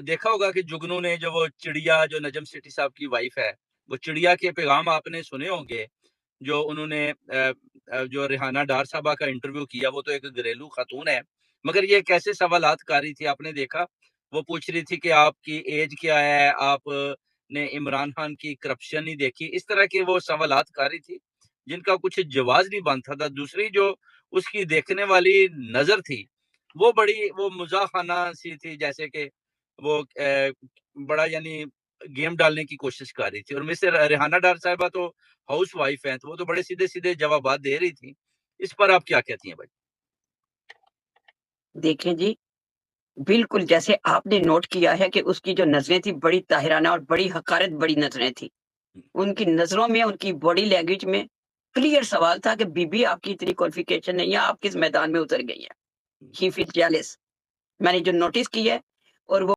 دیکھا ہوگا کہ جگنو نے جو وہ چڑیا جو نجم سیٹھی صاحب کی وائف ہے، وہ چڑیا کے پیغام آپ نے سنے ہوں گے، جو انہوں نے جو ریحانہ ڈار صاحبہ کا انٹرویو کیا، وہ تو ایک گھریلو خاتون ہے، مگر یہ کیسے سوالات کاری تھی آپ نے دیکھا؟ وہ پوچھ رہی تھی کہ آپ کی ایج کیا ہے، آپ نے عمران خان کی کرپشن نہیں دیکھی، اس طرح کے وہ سوالات کاری تھی جن کا کچھ جواز نہیں بنتا تھا۔ دوسری جو اس کی دیکھنے والی نظر تھی، وہ بڑی وہ مزاحانہ سی تھی، جیسے کہ وہ بڑا یعنی گیم ڈالنے کی کوشش کر رہی تھی، اور مسٹر ریحانہ ڈار صاحبہ تو ہاؤس وائف ہیں، تو وہ تو بڑے سیدھے سیدھے جوابات دے رہی تھی۔ اس پر آپ کیا کہتی ہیں بھائی؟ دیکھیں جی، بالکل جیسے آپ نے نوٹ کیا ہے کہ اس کی جو نظریں تھی بڑی طاہرانہ اور بڑی حقارت بڑی نظریں تھی، ان کی نظروں میں ان کی باڈی لینگویج میں کلیئر سوال تھا کہ بی بی آپ کی اتنی کوالیفیکیشن نہیں ہے، آپ کس میدان میں اتر گئی ہیں. ہی فیل جیلس. میں نے جو نوٹس کی ہے اور وہ